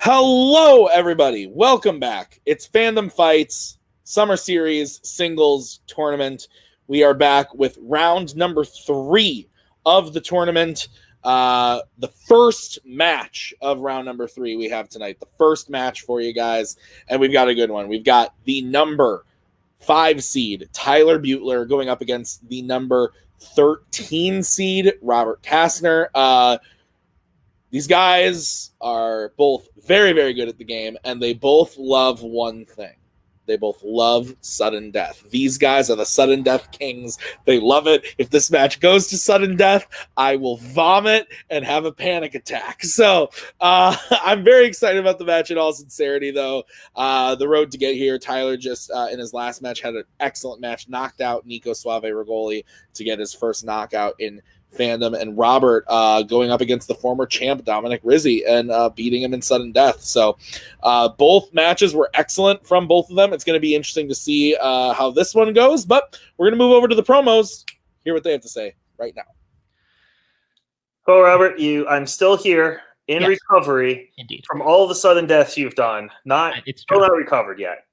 Hello, everybody. Welcome back. It's Fandom Fights, Summer Series, Singles Tournament. We are back with round number 3 of the tournament. The first match of round number 3 we have tonight. The first match for you guys, and we've got a good one. We've got the number 5 seed, Tyler Beutler, going up against the number 13 seed, Robert Castner. These guys are both very, very good at the game, and they both love one thing. They both love sudden death. These guys are the sudden death kings. They love it. If this match goes to sudden death, I will vomit and have a panic attack. So I'm very excited about the match in all sincerity, though. The road to get here, Tyler just in his last match had an excellent match, knocked out Nico Suave Rigoli to get his first knockout in Fandom, and Robert going up against the former champ Dominic Rizzi and beating him in sudden death. So both matches were excellent from both of them. It's going to be interesting to see how this one goes, but we're going to move over to the promos, hear what they have to say right now. Well, Robert, I'm still here in recovery. Indeed. From all the sudden deaths you've done. Still not recovered yet.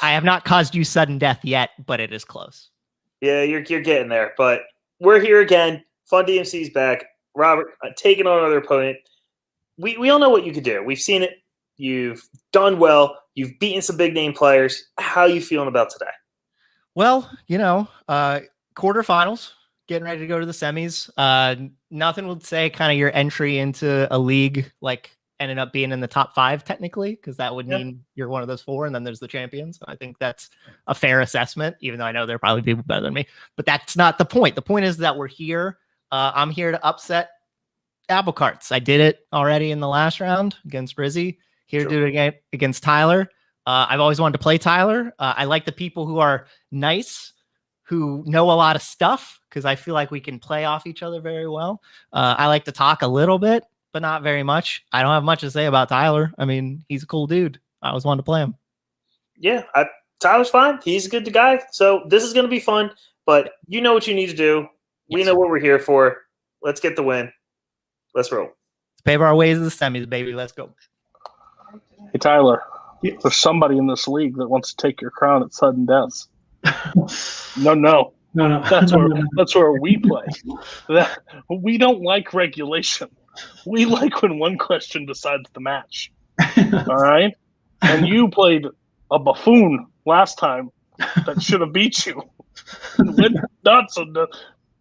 I have not caused you sudden death yet, but it is close. Yeah, you're getting there, but we're here again. Fun DMC's back. Robert, taking on another opponent. We all know what you could do. We've seen it. You've done well. You've beaten some big name players. How are you feeling about today? Well, quarterfinals, getting ready to go to the semis. Nothing would say kind of your entry into a league like ended up being in the top 5 technically, because that would mean you're one of those 4, and then there's the champions. I think that's a fair assessment, even though I know there are probably people better than me. But that's not the point. The point is that we're here. I'm here to upset apple carts. I did it already in the last round against Rizzi. Here to do it again against Tyler. I've always wanted to play Tyler. I like the people who are nice, who know a lot of stuff, because I feel like we can play off each other very well. I like to talk a little bit, but not very much. I don't have much to say about Tyler. I mean, he's a cool dude. I always wanted to play him. Yeah, Tyler's fine. He's a good guy. So this is going to be fun, but you know what you need to do. We know what we're here for. Let's get the win. Let's roll. Let's pave our ways to the semis, baby. Let's go. Hey, Tyler, there's somebody in this league that wants to take your crown at sudden deaths. No. That's where we play. We don't like regulation. We like when one question decides the match. All right? And you played a buffoon last time that should have beat you.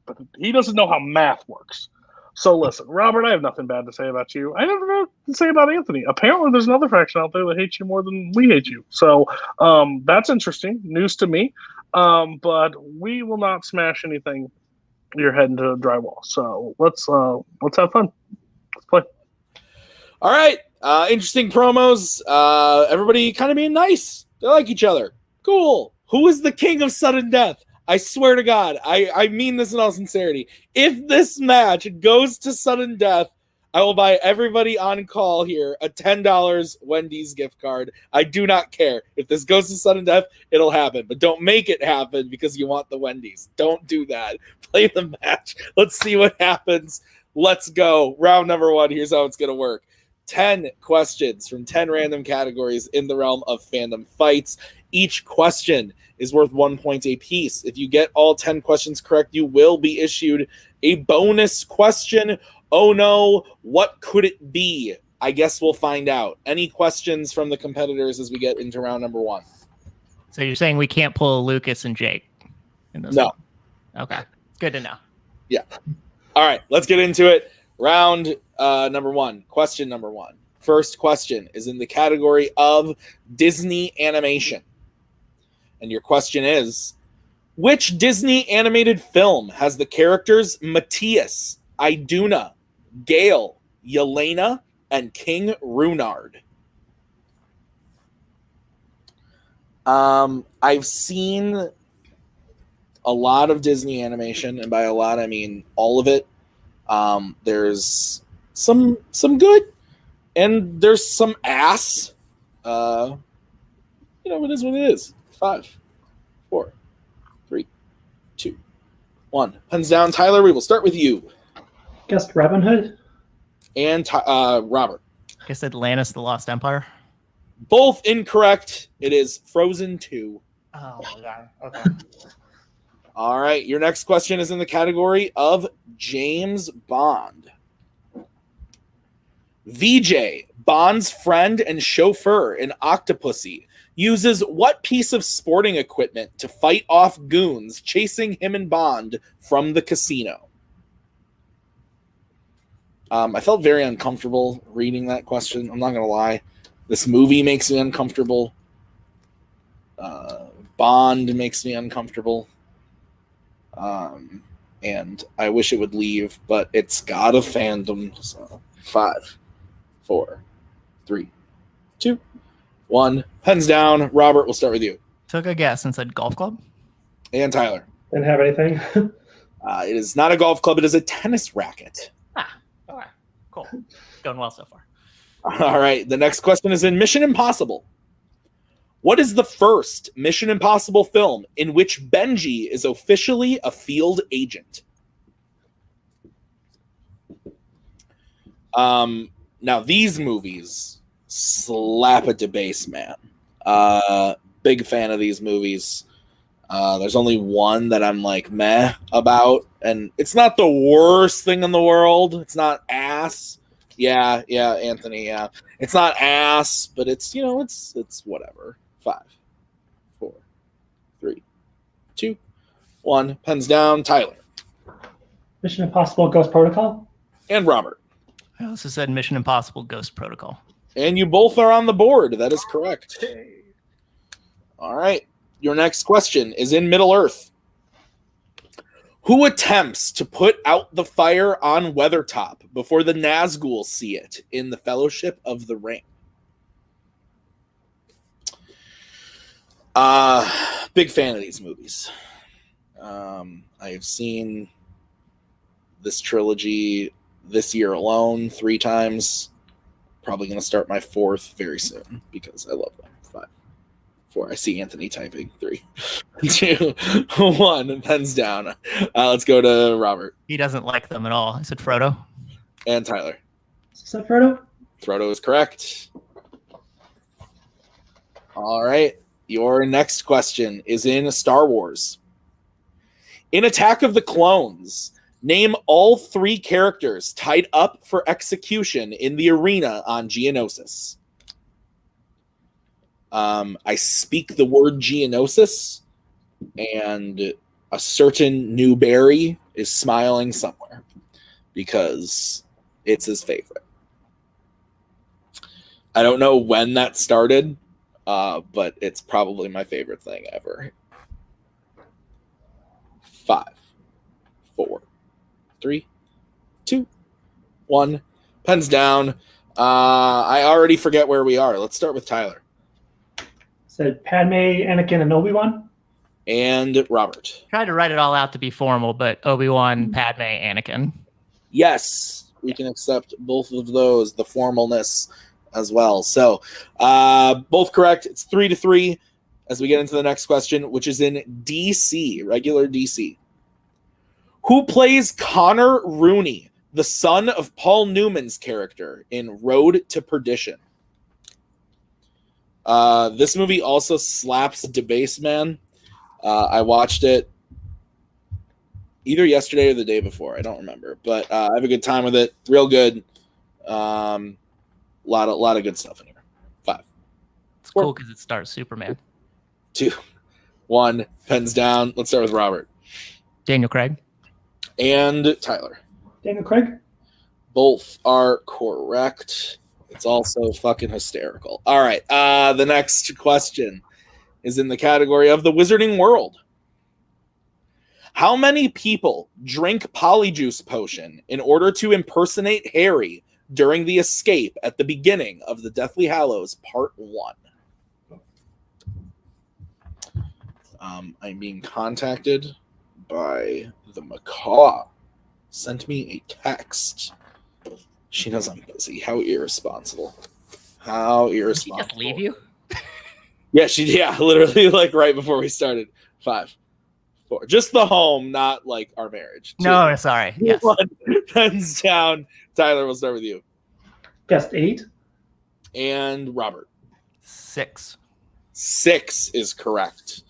But he doesn't know how math works. So listen, Robert, I have nothing bad to say about you. I have nothing to say about Anthony. Apparently there's another faction out there that hates you more than we hate you. So that's interesting. News to me. But we will not smash anything you're heading to a drywall. So let's have fun. Let's play. All right. Interesting promos. Everybody kind of being nice. They like each other. Cool. Who is the king of sudden death? I swear to God, I mean this in all sincerity. If this match goes to sudden death, I will buy everybody on call here a $10 Wendy's gift card. I do not care. If this goes to sudden death, it'll happen. But don't make it happen because you want the Wendy's. Don't do that. Play the match. Let's see what happens. Let's go. Round number 1. Here's how it's going to work. 10 questions from 10 random categories in the realm of fandom fights. Each question is worth 1 point a piece. If you get all 10 questions correct, you will be issued a bonus question. Oh no, what could it be? I guess we'll find out. Any questions from the competitors as we get into round number 1? So you're saying we can't pull Lucas and Jake? No. Okay, good to know. Yeah. All right, let's get into it. Round number 1, question number 1. First question is in the category of Disney animation. And your question is, which Disney animated film has the characters Matthias, Iduna, Gale, Yelena, and King Runard? I've seen a lot of Disney animation, and by a lot I mean all of it. There's some good, and there's some ass. It is what it is. 5, 4, 3, 2, 1. Pens down. Tyler, we will start with you. Guessed Robin Hood. And Robert. I guess Atlantis, the Lost Empire. Both incorrect. It is Frozen 2. Oh my god. Okay. All right. Your next question is in the category of James Bond. VJ, Bond's friend and chauffeur in Octopussy, uses what piece of sporting equipment to fight off goons chasing him and Bond from the casino? I felt very uncomfortable reading that question. I'm not going to lie. This movie makes me uncomfortable. Bond makes me uncomfortable. And I wish it would leave, but it's got a fandom. So 5, 4, 3, 2, 1. Pens down. Robert, we'll start with you. Took a guess and said golf club. And Tyler. Didn't have anything. It is not a golf club. It is a tennis racket. All right. Cool. Going well so far. All right. The next question is in Mission Impossible. What is the first Mission Impossible film in which Benji is officially a field agent? Now, these movies slap at the base, man. Big fan of these movies. There's only one that I'm like meh about, and it's not the worst thing in the world. It's not ass. Yeah, Anthony. Yeah, it's not ass, but it's it's whatever. 5, 4, 3, 2, 1. Pens down. Tyler Mission Impossible Ghost Protocol. and Robert. I also said Mission Impossible Ghost Protocol. And you both are on the board. That is correct. All right. Your next question is in Middle Earth. Who attempts to put out the fire on Weathertop before the Nazgul see it in the Fellowship of the Ring? Big fan of these movies. I've seen this trilogy this year alone 3 times. Probably going to start my 4th very soon because I love them. 5, 4. I see Anthony typing. 3, 2, 1. Pens down. Let's go to Robert. He doesn't like them at all. I said Frodo. And Tyler. Is that Frodo? Frodo is correct. All right. Your next question is in Star Wars. In Attack of the Clones, name all 3 characters tied up for execution in the arena on Geonosis. I speak the word Geonosis, and a certain Newberry is smiling somewhere because it's his favorite. I don't know when that started, but it's probably my favorite thing ever. 5, 4, 3, 2, 1. Pens down. I already forget where we are. Let's start with Tyler. Said Padme, Anakin, and Obi-Wan. And Robert. Tried to write it all out to be formal, but Obi-Wan, Padme, Anakin. Yes, we can accept both of those, the formalness as well. So both correct. It's 3-3 as we get into the next question, which is in DC, regular DC. Who plays Connor Rooney, the son of Paul Newman's character in Road to Perdition? This movie also slaps debase, man. I watched it either yesterday or the day before. I don't remember, but I have a good time with it. Real good. Lot of good stuff in here. 5. It's cool because it stars Superman. 2, 1. Pens down. Let's start with Robert. Daniel Craig. And Tyler. Daniel Craig. Both are correct. It's also fucking hysterical. All right. The next question is in the category of the Wizarding World. How many people drink Polyjuice Potion in order to impersonate Harry during the escape at the beginning of the Deathly Hallows Part 1? I'm being contacted by the macaw. Sent me a text. She knows I'm busy. How irresponsible. How irresponsible. Did she just leave you? Yeah, literally like right before we started. 5, 4. Just the home, not like our marriage. 2, No, sorry. Yes. 1. Pens down. Tyler, we'll start with you. Guessed 8. And Robert. 6. 6 is correct.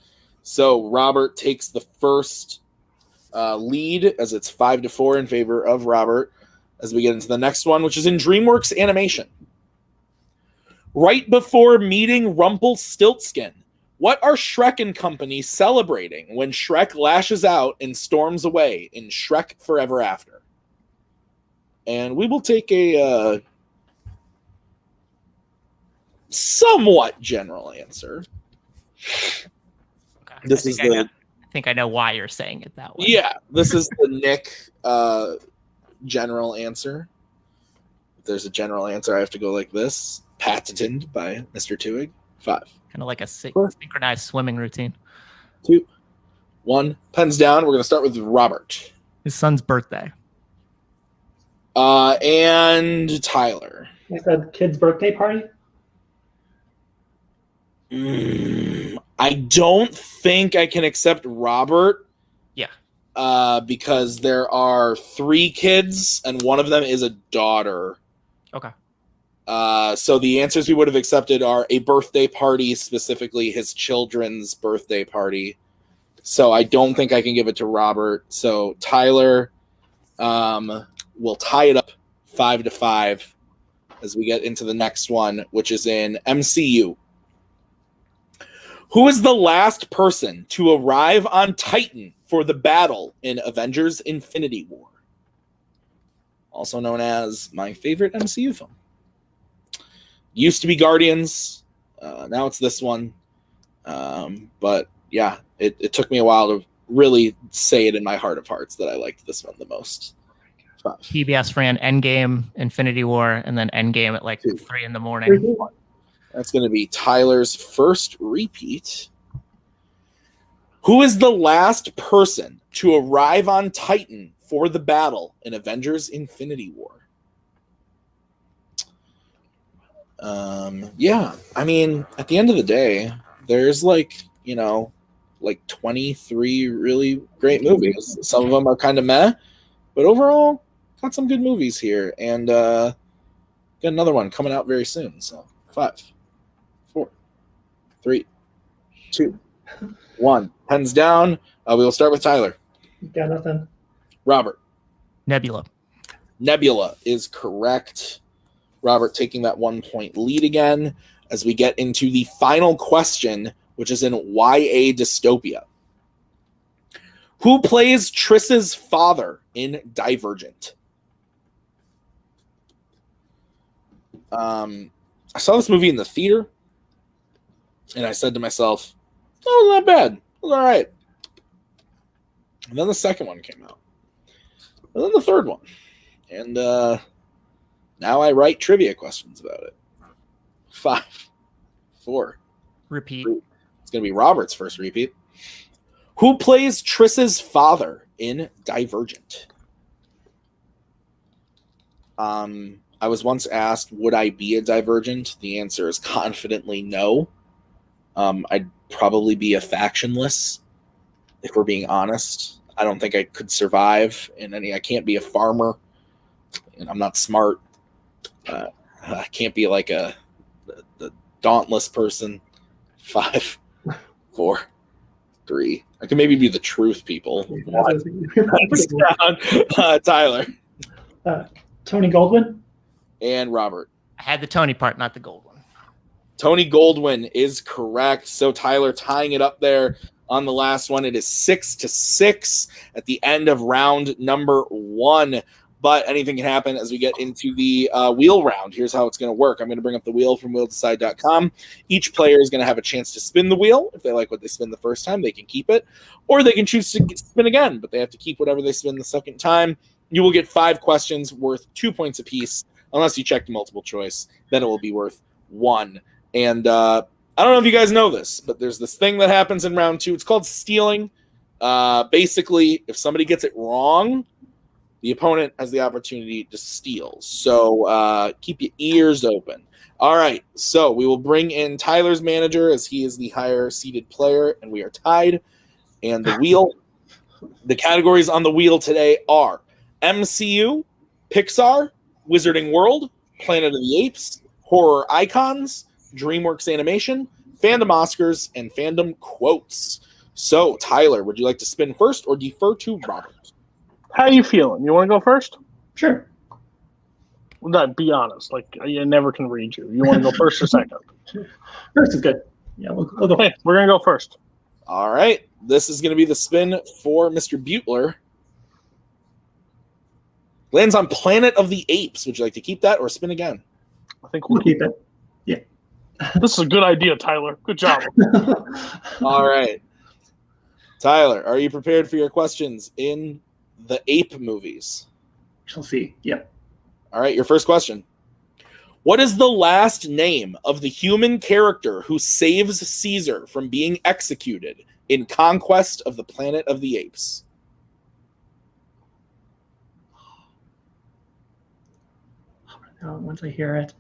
So Robert takes the first lead as it's 5-4 in favor of Robert as we get into the next one, which is in DreamWorks Animation. Right before meeting Rumpelstiltskin, what are Shrek and company celebrating when Shrek lashes out and storms away in Shrek Forever After? And we will take a somewhat general answer. Okay. This is the... I think I know why you're saying it that way. Yeah, this is the Nick general answer. If there's a general answer, I have to go like this. Patented by Mr. Tuig. 5. Kind of like a synchronized swimming routine. 2, 1. Pens down. We're going to start with Robert. His son's birthday. And Tyler. I said kid's birthday party. I don't think I can accept Robert. Yeah. Because there are 3 kids and one of them is a daughter. Okay. So the answers we would have accepted are a birthday party, specifically his children's birthday party. So I don't think I can give it to Robert. So Tyler will tie it up 5-5 as we get into the next one, which is in MCU. Who is the last person to arrive on Titan for the battle in Avengers Infinity War? Also known as my favorite MCU film. Used to be Guardians. Now it's this one. But yeah, it took me a while to really say it in my heart of hearts that I liked this one the most. 5. PBS ran Endgame, Infinity War, and then Endgame at like 3 in the morning. That's going to be Tyler's first repeat. Who is the last person to arrive on Titan for the battle in Avengers Infinity War? Yeah, I mean, at the end of the day, there's like 23 really great movies. Some of them are kind of meh, but overall, got some good movies here. And got another one coming out very soon. So 5, 4, 3, 2, 1. Pens down. We will start with Tyler. Got nothing. Robert. Nebula. Nebula is correct. Robert taking that 1-point lead again as we get into the final question, which is in YA Dystopia. Who plays Triss's father in Divergent? I saw this movie in the theater, and I said to myself, oh, not bad. It was all right. And then the second one came out. And then the third one. And now I write trivia questions about it. 5, 4. Repeat. 3. It's going to be Robert's first repeat. Who plays Triss's father in Divergent? I was once asked, would I be a Divergent? The answer is confidently no. I'd probably be a factionless, if we're being honest. I don't think I could survive in any. I can't be a farmer, and I'm not smart. I can't be like the dauntless person. 5, 4, 3. I can maybe be the truth people. Tyler. Tony Goldwyn. And Robert. I had the Tony part, not the gold one. Tony Goldwyn is correct. So Tyler tying it up there on the last one. It is 6-6 at the end of round number 1. But anything can happen as we get into the wheel round. Here's how it's going to work. I'm going to bring up the wheel from wheeldecide.com. Each player is going to have a chance to spin the wheel. If they like what they spin the first time, they can keep it. Or they can choose to spin again, but they have to keep whatever they spin the second time. You will get 5 questions worth 2 points apiece. Unless you checked multiple choice, then it will be worth 1. And I don't know if you guys know this, but there's this thing that happens in round 2. It's called stealing. Basically, if somebody gets it wrong, the opponent has the opportunity to steal. So keep your ears open. All right, so we will bring in Tyler's manager as he is the higher seeded player, and we are tied. And the wheel, the categories on the wheel today are MCU, Pixar, Wizarding World, Planet of the Apes, horror icons, DreamWorks Animation, Fandom Oscars, and Fandom Quotes. So, Tyler, would you like to spin first or defer to Robert? How you feeling? You want to go first? Sure. No, be honest. Like, I never can read you. You want to go first or second? First is good. Yeah, we'll go. Okay, we're going to go first. All right. This is going to be the spin for Mr. Beutler. Lands on Planet of the Apes. Would you like to keep that or spin again? I think We'll keep it. Yeah. This is a good idea, Tyler. Good job. All right. Tyler, are you prepared for your questions in the ape movies? Shall see. Yep. All right, your first question. What is the last name of the human character who saves Caesar from being executed in Conquest of the Planet of the Apes? Once I hear it.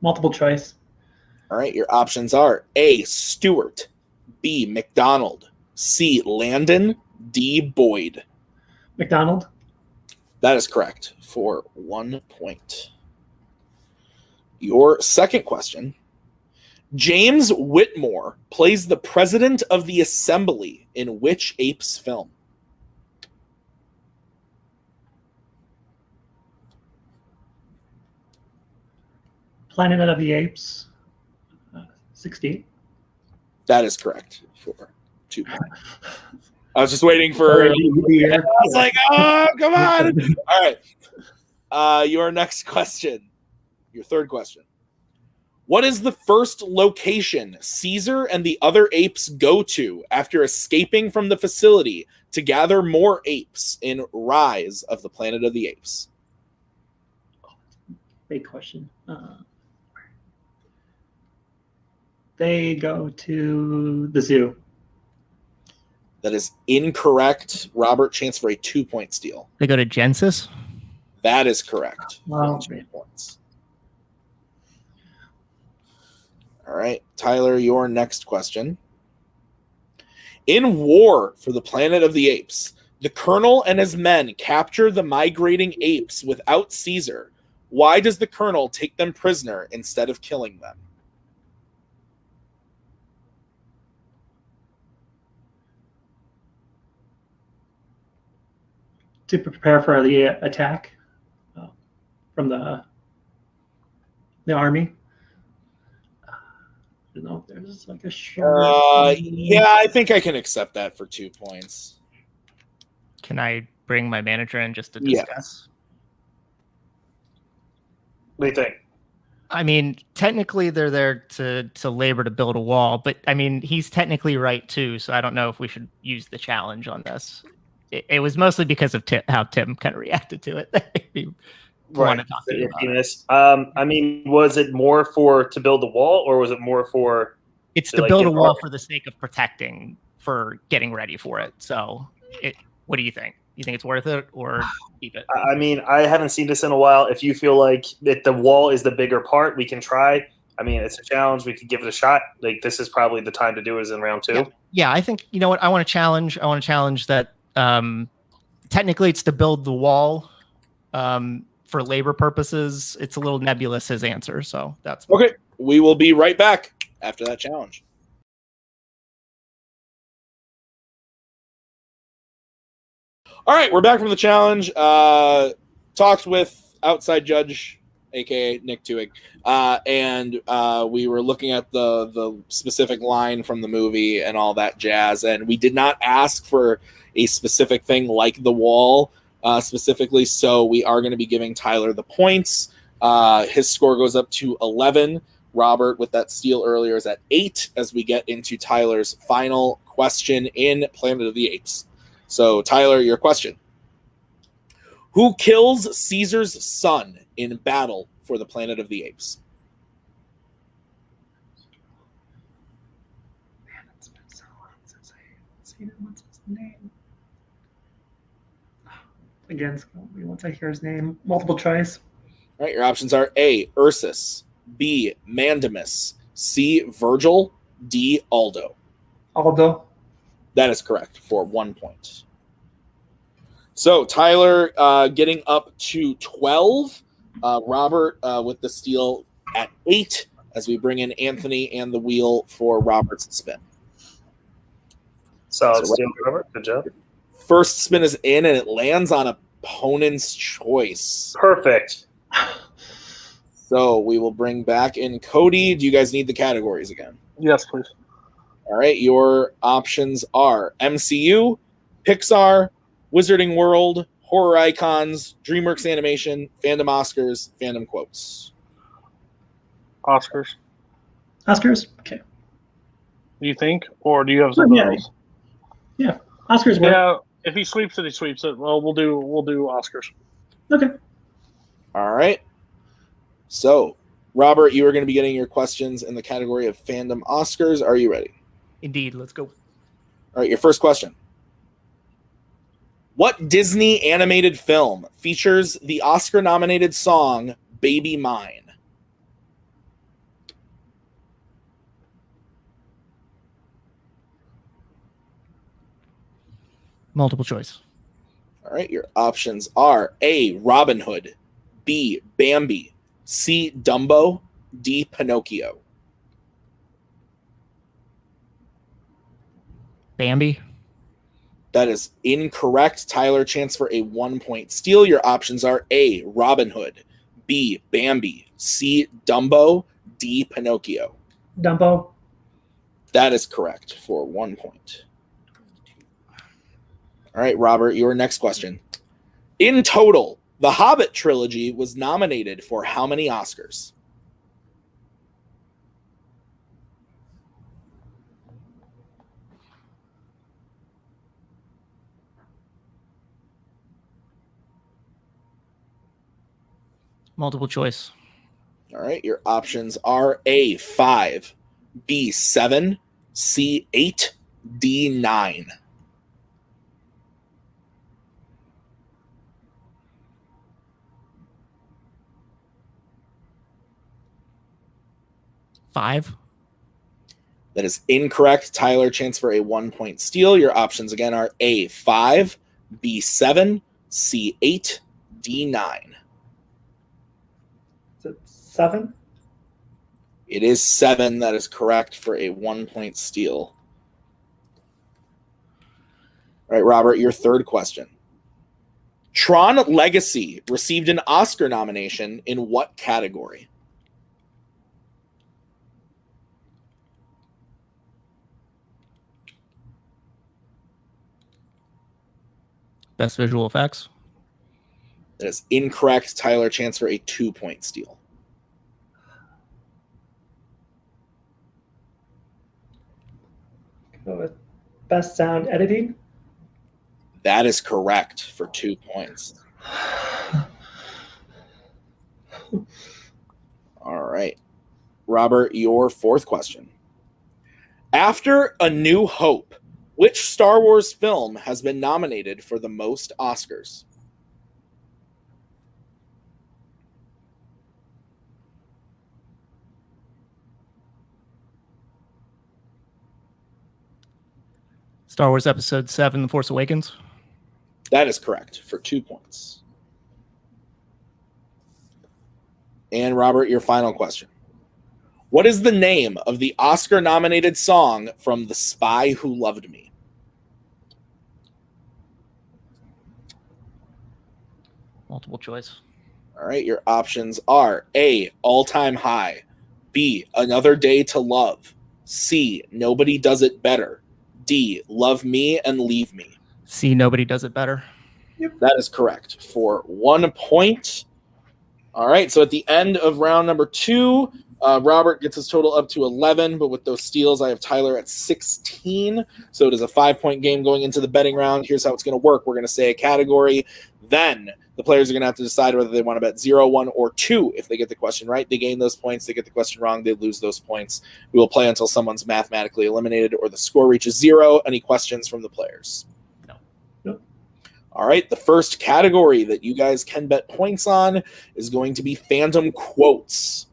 Multiple choice. All right, your options are A, Stewart, B, McDonald, C, Landon, D, Boyd. McDonald. That is correct for 1 point. Your second question. James Whitmore plays the president of the assembly in which Apes film? Planet of the Apes. 16. That is correct for 2 points. I was just waiting for. I was like, oh, come on! All right. Your next question. Your third question. What is the first location Caesar and the other apes go to after escaping from the facility to gather more apes in Rise of the Planet of the Apes? Big question. They go to the zoo. That is incorrect. Robert, chance for a 2-point steal. They go to Genesis. That is correct. Wow. 2 points. All right, Tyler, your next question. In War for the Planet of the Apes, the Colonel and his men capture the migrating apes without Caesar. Why does the Colonel take them prisoner instead of killing them? To prepare for the attack from the army. I don't know if there's like a short. Yeah, I think I can accept that for 2 points. Can I bring my manager in just to discuss? What do you think? I mean, technically they're there to labor to build a wall, but I mean, he's technically right too, so I don't know if we should use the challenge on this. It was mostly because of how Tim kind of reacted to it. Right. I mean, was it more to build the wall, or was it more for? It's to build a wall for the sake of protecting, for getting ready for it. So, what do you think? You think it's worth it, or keep it? I mean, I haven't seen this in a while. If you feel like that the wall is the bigger part, we can try. I mean, it's a challenge. We could give it a shot. Like, this is probably the time to do it, is in round 2. Yeah, I think, you know what? I want to challenge that. Technically, it's to build the wall. For labor purposes, it's a little nebulous, his answer. So that's okay. We will be right back after that challenge. All right, we're back from the challenge. Talked with outside judge, aka Nick Tuig, and we were looking at the specific line from the movie and all that jazz. And we did not ask for a specific thing like the wall. Specifically, so we are going to be giving Tyler the points. His score goes up to 11. Robert, with that steal earlier, is at 8 as we get into Tyler's final question in Planet of the Apes. So, Tyler, your question. Who kills Caesar's son in battle for the Planet of the Apes? Man, it's been so long since I've seen it. What's his name? Again, once I hear his name, multiple choice. All right, your options are A, Ursus, B, Mandamus, C, Virgil, D, Aldo. Aldo. That is correct for 1 point. So Tyler getting up to 12. Robert with the steal at 8 as we bring in Anthony and the wheel for Robert's spin. Solid steal, Robert. Good job. First spin is in, and it lands on opponent's choice. Perfect. So we will bring back in Cody. Do you guys need the categories again? Yes, please. All right. Your options are MCU, Pixar, Wizarding World, Horror Icons, DreamWorks Animation, Fandom Oscars, Fandom Quotes. Oscars. Oscars? Okay. Do you think? Or do you have something else? Yeah. Oscars work. Yeah. If he sweeps it, he sweeps it. Well, we'll do Oscars. Okay. All right. So, Robert, you are going to be getting your questions in the category of Fandom Oscars. Are you ready? Indeed. Let's go. All right. Your first question. What Disney animated film features the Oscar-nominated song Baby Mine? Multiple choice. All right. Your options are A, Robin Hood, B, Bambi, C, Dumbo, D, Pinocchio. Bambi. That is incorrect. Tyler, chance for a 1-point steal. Your options are A, Robin Hood, B, Bambi, C, Dumbo, D, Pinocchio. Dumbo. That is correct for 1 point. All right, Robert, your next question. In total, the Hobbit trilogy was nominated for how many Oscars? Multiple choice. All right, your options are A, 5, B, 7, C, 8, D, 9. Five. That is incorrect. Tyler, chance for a 1-point steal. Your options again are A, 5, B, 7, C, 8, D, 9. Is it 7? It is 7. That is correct for a 1-point steal. All right, Robert, your third question. Tron Legacy received an Oscar nomination in what category? Best visual effects. That is incorrect. Tyler, chance for a 2-point steal. Go with best sound editing. That is correct for 2 points. All right. Robert, your fourth question. After A New Hope, which Star Wars film has been nominated for the most Oscars? Star Wars Episode 7, The Force Awakens. That is correct for 2 points. And Robert, your final question. What is the name of the Oscar-nominated song from The Spy Who Loved Me? Multiple choice. All right, your options are A, All Time High, B, Another Day to Love, C, Nobody Does It Better, D, Love Me and Leave Me. C, Nobody Does It Better. Yep. That is correct for 1 point. All right, so at the end of round number 2, Robert gets his total up to 11, but with those steals, I have Tyler at 16. So it is a 5-point game going into the betting round. Here's how it's going to work. We're going to say a category. Then the players are going to have to decide whether they want to bet 0, 1, or 2. If they get the question right, they gain those points. They get the question wrong, they lose those points. We will play until someone's mathematically eliminated or the score reaches 0. Any questions from the players? No. All right, the first category that you guys can bet points on is going to be Fandom Quotes.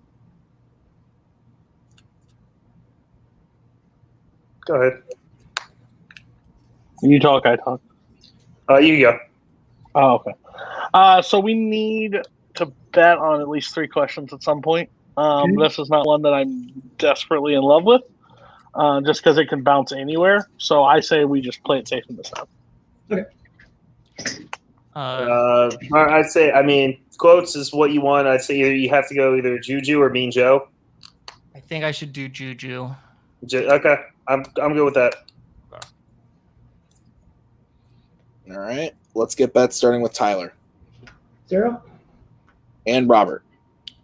Go ahead. You talk, I talk. You go. Oh, okay. So we need to bet on at least 3 questions at some point. This is not one that I'm desperately in love with, just because it can bounce anywhere. So I say we just play it safe in this time. Okay. I'd say, I mean, quotes is what you want. I'd say you have to go either Juju or Mean Joe. I think I should do Juju. Okay, I'm good with that. All right. Let's get bets starting with Tyler 0. and Robert.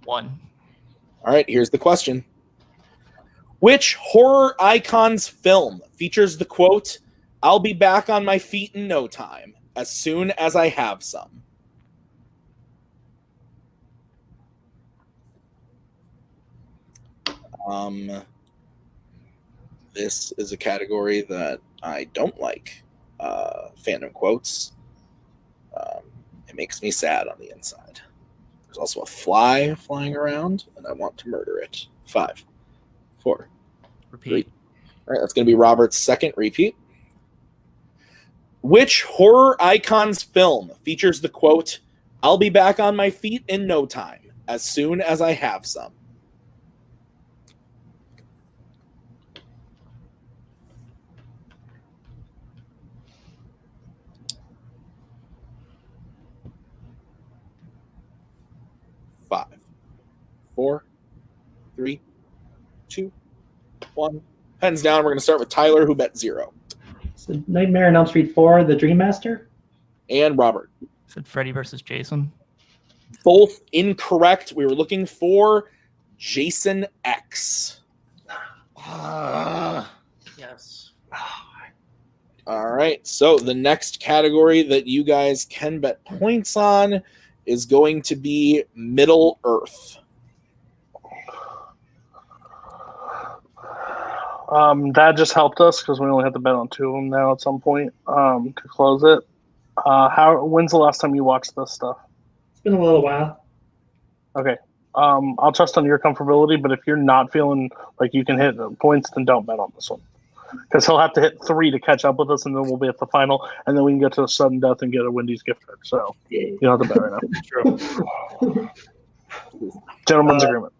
1. All right. Here's the question. Which horror icon's film features the quote, "I'll be back on my feet in no time, as soon as I have some"? This is a category that I don't like. Fandom quotes. It makes me sad on the inside. There's also a fly flying around, and I want to murder it. 5, 4, Repeat. 3. All right, that's going to be Robert's second repeat. Which horror icon's film features the quote, "I'll be back on my feet in no time, as soon as I have some"? Five, 4, 3, 2, 1. Pens down. We're going to start with Tyler, who bet 0. So Nightmare on Elm Street 4, The Dream Master. And Robert. Said Freddy versus Jason. Both incorrect. We were looking for Jason X. Yes. All right. So the next category that you guys can bet points on is going to be Middle Earth. That just helped us because we only have to bet on 2 of them now at some point to close it. When's the last time you watched this stuff? It's been a little while. Okay. I'll trust on your comfortability, but if you're not feeling like you can hit points, then don't bet on this one. Because he'll have to hit 3 to catch up with us, and then we'll be at the final, and then we can get to a sudden death and get a Wendy's gift card. So you don't have to bet right now. Gentleman's agreement.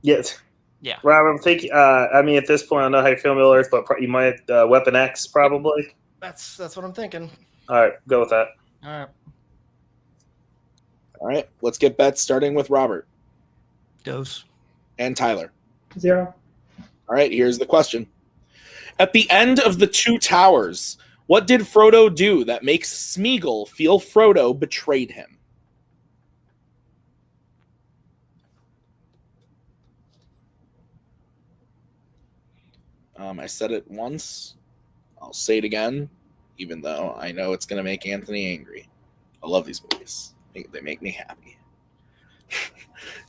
Yes. Yeah. Rob, I'm thinking. I mean, at this point, I don't know how you feel Middle Earth, but you might Weapon X probably. That's what I'm thinking. All right, go with that. All right. All right. Let's get bets starting with Robert Dose. and Tyler. 0. All right. Here's the question. At the end of the 2 towers, what did Frodo do that makes Smeagol feel Frodo betrayed him? I said it once. I'll say it again, even though I know it's going to make Anthony angry. I love these movies. They make me happy.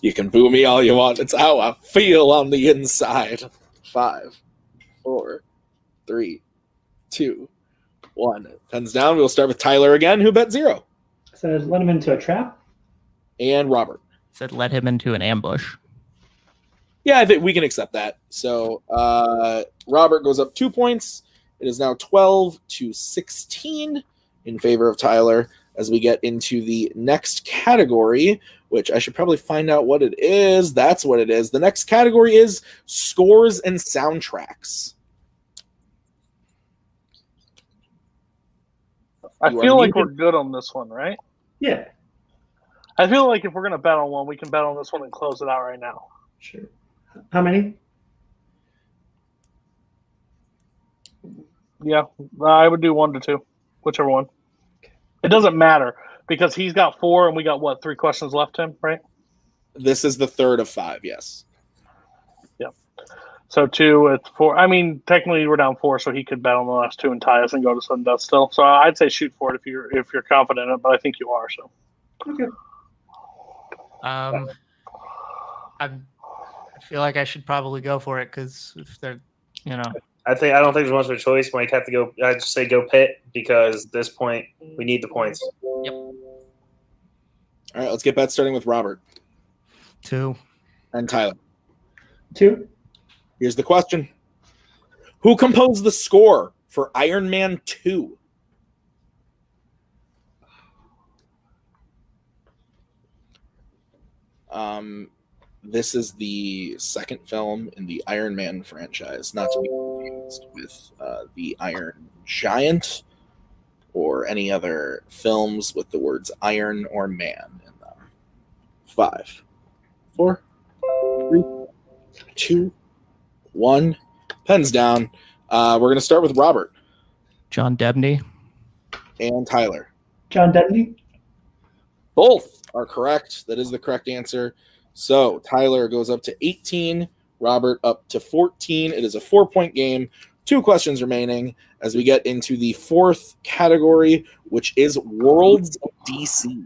You can boo me all you want. It's how I feel on the inside. 5, 4, 3, 2, 1. Pens down. We'll start with Tyler again, who bet 0. So let him into a trap. And Robert. Said let him into an ambush. Yeah, I think we can accept that. So Robert goes up 2 points. It is now 12-16 in favor of Tyler as we get into the next category, which I should probably find out what it is. That's what it is. The next category is scores and soundtracks. I feel like we're good on this one, right? Yeah. I feel like if we're going to bet on one, we can bet on this one and close it out right now. Sure. How many? Yeah, I would do 1 to 2, whichever one. It doesn't matter because he's got 4 and we got, 3 questions left, Tim, right? This is the third of 5, yes. Yeah. So 2, it's 4. I mean, technically we're down 4, so he could bet on the last 2 and tie us and go to sudden death still. So I'd say shoot for it if you're confident in it, but I think you are. So. Okay. I feel like I should probably go for it because if they're, I don't think there's much of a choice. Might have to go. I just say go Pitt because at this point we need the points. Yep. All right, let's get bets starting with Robert 2. and Tyler. 2. Here's the question. Who composed the score for Iron Man 2? This is the second film in the Iron Man franchise, not to be confused with the Iron Giant or any other films with the words iron or man in them. 5, 4, 3, 2, 1. Pens down. We're going to start with Robert. John Debney. And Tyler. John Debney. Both are correct. That is the correct answer. So Tyler goes up to 18, Robert up to 14. It is a 4-point game. 2 questions remaining as we get into the 4th category, which is Worlds of DC.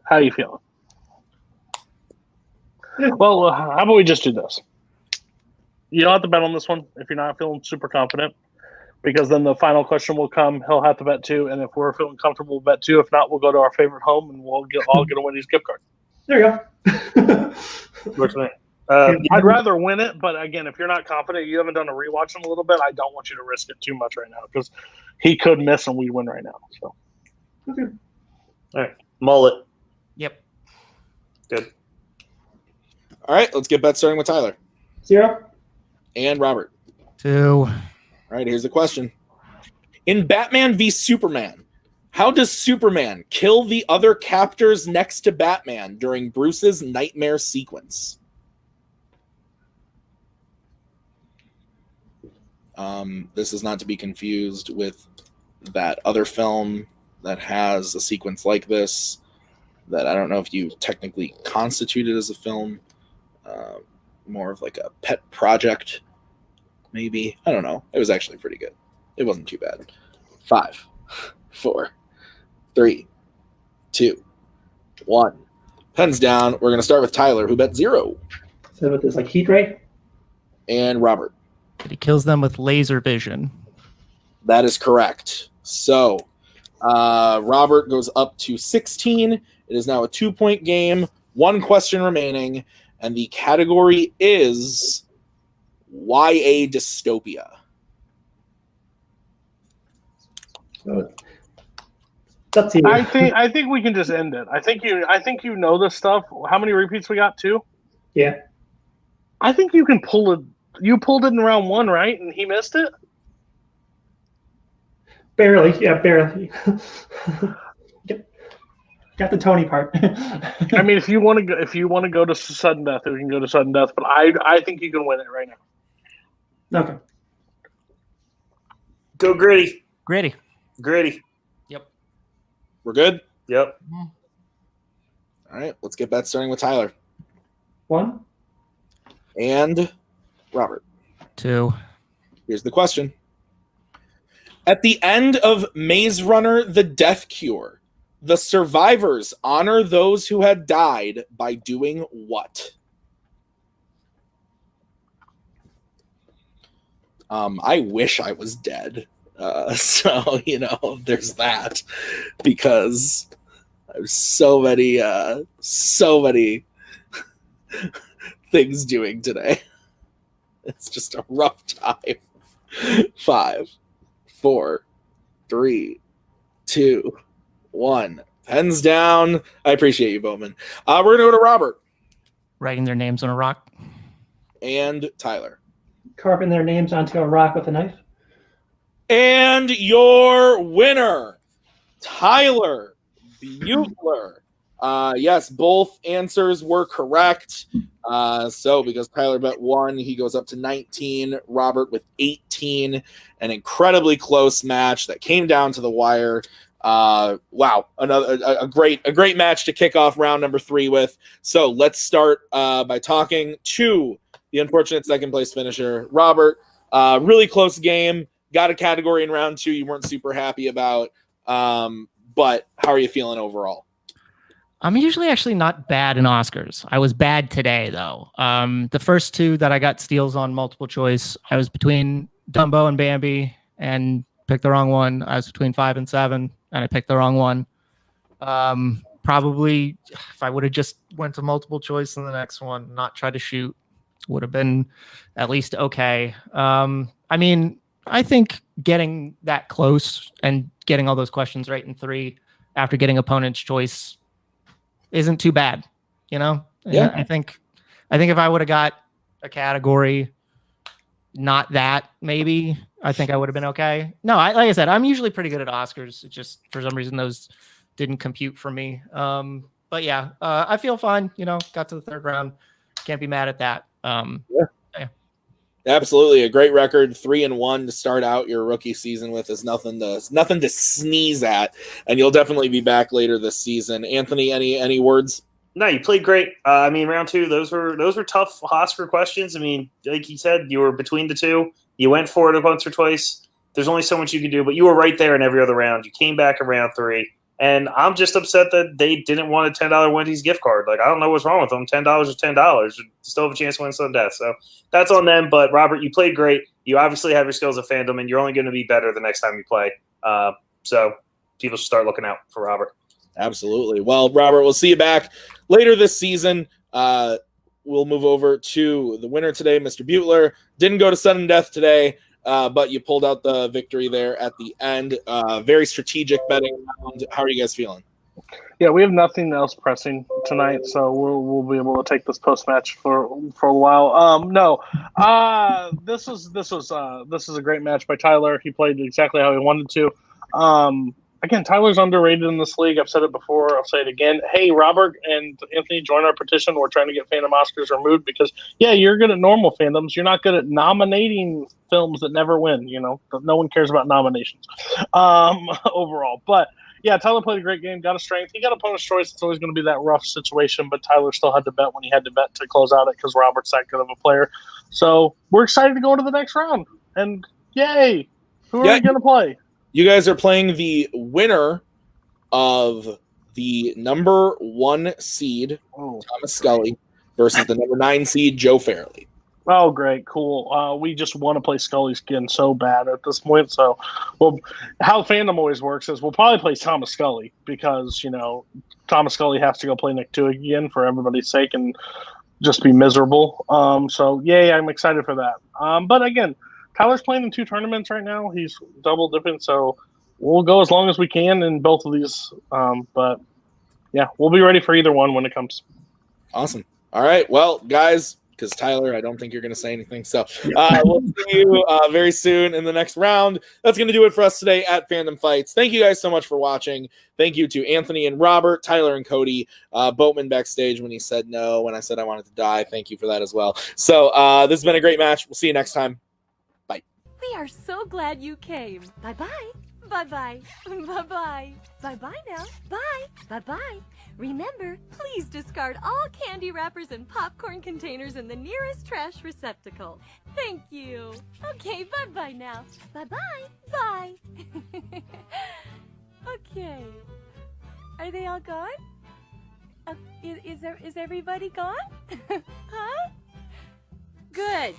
How are you feeling? Well, how about we just do this? You don't have to bet on this one if you're not feeling super confident, because then the final question will come. He'll have to bet 2, and if we're feeling comfortable, bet 2. If not, we'll go to our favorite home, and we'll all get a Wendy's gift card. There you go. Works for me. I'd rather win it, but again, if you're not confident, you haven't done a rewatch in a little bit, I don't want you to risk it too much right now, because he could miss and we win right now. So, Okay. All right. Mullet. Yep. Good. All right, let's get bets starting with Tyler. 0. And Robert. 2. All right, here's the question. In Batman v Superman, how does Superman kill the other captors next to Batman during Bruce's nightmare sequence? This is not to be confused with that other film that has a sequence like this that I don't know if you technically constituted as a film. More of like a pet project, maybe. I don't know. It was actually pretty good. It wasn't too bad. 5, 4, 3, 2, 1. Pens down. We're going to start with Tyler, who bet 0. So with this, like heat ray. And Robert. But he kills them with laser vision. That is correct. So Robert goes up to 16. It is now a 2-point game. 1 question remaining. And the category is YA dystopia. So that's you. I think we can just end it. I think you know this stuff. How many repeats we got? 2? Yeah. I think you can pull it. You pulled it in round 1, right? And he missed it? Barely. Yeah, barely. Got the Tony part. I mean, if you want to go to sudden death, we can go to sudden death. But I think you can win it right now. Okay. Go gritty. Gritty. Gritty. Yep. We're good? Yep. All right, let's get bets starting with Tyler. 1. And Robert. 2. Here's the question. At the end of Maze Runner: The Death Cure, the survivors honor those who had died by doing what? I wish I was dead. So, there's that. Because there's so many things doing today. It's just a rough time. 5, 4, 3, 2, 1. Pens down. I appreciate you, Bowman. We're going to go to Robert. Writing their names on a rock. And Tyler. Carving their names onto a rock with a knife. And your winner, Tyler Beutler. Yes, both answers were correct. So because Tyler bet 1, he goes up to 19. Robert with 18. An incredibly close match that came down to the wire. Wow, a great match to kick off round number 3 with. So let's start by talking to the unfortunate second place finisher, Robert. Really close game. Got a category in round 2 you weren't super happy about. But how are you feeling overall? I'm usually actually not bad in Oscars. I was bad today, though. The first 2 that I got steals on multiple choice, I was between Dumbo and Bambi and picked the wrong one. I was between 5 and 7, and I picked the wrong one. Probably, if I would have just went to multiple choice in the next one, not try to shoot, would have been at least okay. I mean, I think getting that close and getting all those questions right in 3 after getting opponent's choice isn't too bad. Yeah. I think if I would have got a category, not that, maybe, I think I would have been okay. No, like I said, I'm usually pretty good at Oscars. It's just for some reason those didn't compute for me. But yeah, I feel fine. Got to the third round. Can't be mad at that. Yeah. Absolutely, a great record, 3-1 to start out your rookie season with is nothing to sneeze at, and you'll definitely be back later this season. Anthony, any words? No, you played great. Round two, those were tough Oscar questions. Like you said, you were between the two. You went for it once or twice. There's only so much you can do, but you were right there in every other round. You came back in round three, and I'm just upset that they didn't want a $10 Wendy's gift card. Like, I don't know what's wrong with them. $10 is $10. You still have a chance to win some death. So that's on them. But Robert, you played great. You obviously have your skills at Fandom, and you're only going to be better the next time you play. So people should start looking out for Robert. Absolutely. Well, Robert, we'll see you back later this season. We'll move over to the winner today, Mr. Beutler. Didn't go to sudden death today, but you pulled out the victory there at the end. Very strategic betting round. How are you guys feeling? Yeah, we have nothing else pressing tonight, so we'll be able to take this post match for a while. This is a great match by Tyler. He played exactly how he wanted to. Again, Tyler's underrated in this league. I've said it before. I'll say it again. Hey, Robert and Anthony, join our petition. We're trying to get Fandom Oscars removed because, you're good at normal fandoms. You're not good at nominating films that never win. No one cares about nominations overall. But, yeah, Tyler played a great game, got a strength. He got opponent's choice. It's always going to be that rough situation, but Tyler still had to bet when he had to bet to close out it because Robert's that good of a player. So we're excited to go into the next round. And, yay! Who are we going to play? You guys are playing the winner of the number 1 seed, Thomas Scully, versus the number 9 seed, Joe Fairley. Oh, great. Cool. We just want to play Scully's skin so bad at this point. So, how Fandom always works is we'll probably play Thomas Scully because, Thomas Scully has to go play Nick 2 again for everybody's sake and just be miserable. So, yay, I'm excited for that. But again, Tyler's playing in 2 tournaments right now. He's double dipping, so we'll go as long as we can in both of these. But, yeah, we'll be ready for either one when it comes. Awesome. All right. Well, guys, because Tyler, I don't think you're going to say anything. So we'll see you very soon in the next round. That's going to do it for us today at Fandom Fights. Thank you guys so much for watching. Thank you to Anthony and Robert, Tyler and Cody, Boatman backstage when he said no, when I said I wanted to die. Thank you for that as well. So this has been a great match. We'll see you next time. We are so glad you came. Bye-bye. Bye-bye. Bye-bye. Bye-bye now. Bye. Bye-bye. Remember, please discard all candy wrappers and popcorn containers in the nearest trash receptacle. Thank you. Okay, bye-bye now. Bye-bye. Bye. Okay. Are they all gone? Is everybody gone? Huh? Good.